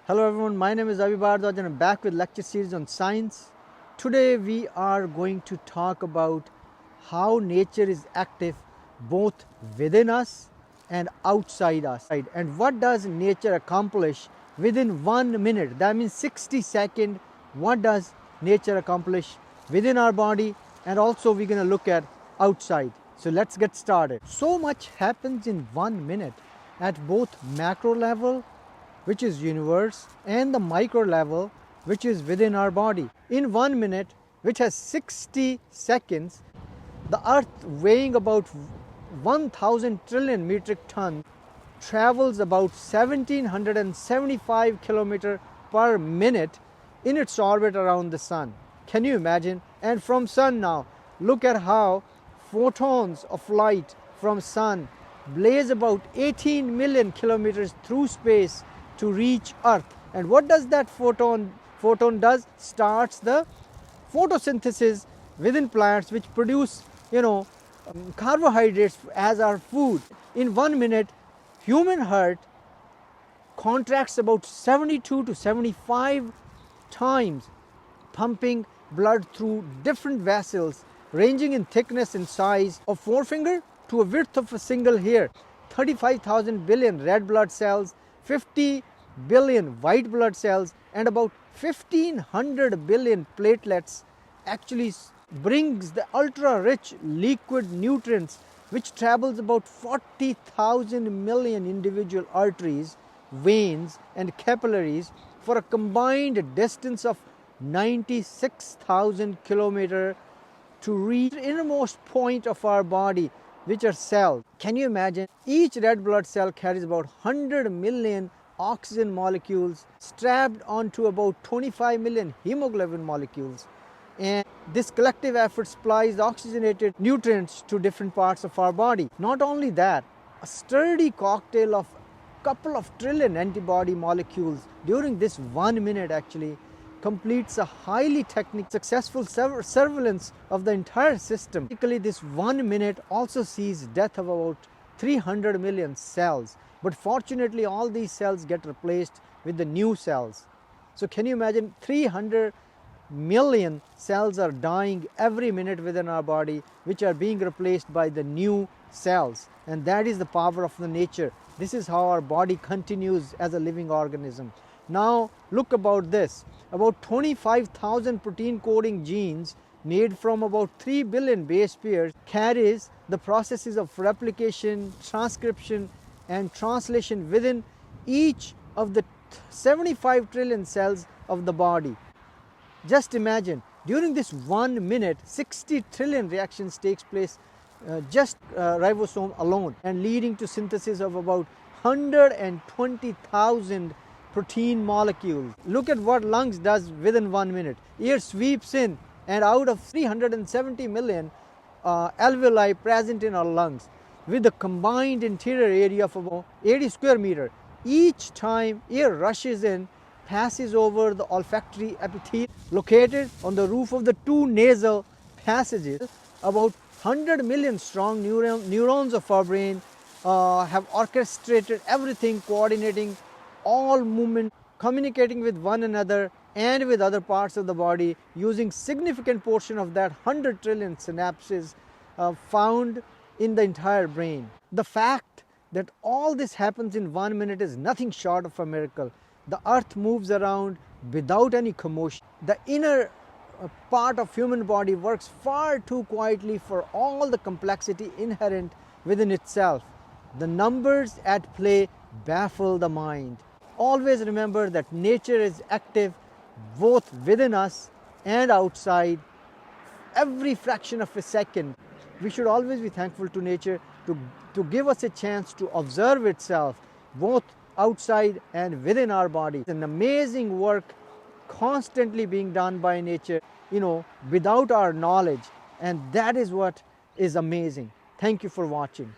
Hello everyone, my name is Avi Bhardwaj and I'm back with lecture series on science. Today we are going to talk about how nature is active both within us and outside us. And what does nature accomplish within 1 minute? That means 60 seconds. What does nature accomplish within our body? And also we're going to look at outside. So let's get started. So much happens in 1 minute at both macro level, which is universe, and the micro level, which is within our body. In 1 minute, which has 60 seconds, the earth weighing about 1000 trillion metric tons travels about 1775 kilometers per minute in its orbit around the sun. Can you imagine? And from sun now, look at how photons of light from sun blaze about 18 million kilometers through space to reach earth. And what does that photon does? Starts the photosynthesis within plants, which produce carbohydrates as our food. In 1 minute, human heart contracts about 72 to 75 times, pumping blood through different vessels ranging in thickness and size of forefinger to a width of a single hair. 35,000 billion red blood cells, 50 billion white blood cells, and about 1500 billion platelets actually brings the ultra rich liquid nutrients, which travels about 40,000 million individual arteries, veins and capillaries for a combined distance of 96,000 kilometers to reach the innermost point of our body, which are cells. Can you imagine? Each red blood cell carries about 100 million oxygen molecules strapped onto about 25 million hemoglobin molecules. And this collective effort supplies the oxygenated nutrients to different parts of our body. Not only that, a sturdy cocktail of couple of trillion antibody molecules during this 1 minute actually completes a highly technical, successful surveillance of the entire system. Typically, this 1 minute also sees death of about 300 million cells. But fortunately, all these cells get replaced with the new cells. So can you imagine 300 million cells are dying every minute within our body, which are being replaced by the new cells. And that is the power of the nature. This is how our body continues as a living organism. Now look about this. About 25,000 protein coding genes made from about 3 billion base pairs carries the processes of replication, transcription and translation within each of the 75 trillion cells of the body. Just imagine, during this 1 minute, 60 trillion reactions takes place just ribosome alone, and leading to synthesis of about 120,000 protein molecules. Look at what lungs does within 1 minute. Air sweeps in, and out of 370 million alveoli present in our lungs, with a combined interior area of about 80 square meters, each time air rushes in, passes over the olfactory epithelium located on the roof of the two nasal passages. About 100 million strong neurons of our brain have orchestrated everything, coordinating all movement, communicating with one another and with other parts of the body, using significant portion of that 100 trillion synapses found in the entire brain. The fact that all this happens in 1 minute is nothing short of a miracle. The earth moves around without any commotion. The inner part of human body works far too quietly for all the complexity inherent within itself. The numbers at play baffle the mind. Always remember that nature is active both within us and outside every fraction of a second. We should always be thankful to nature to give us a chance to observe itself both outside and within our body. An amazing work constantly being done by nature, without our knowledge, and that is what is amazing. Thank you for watching.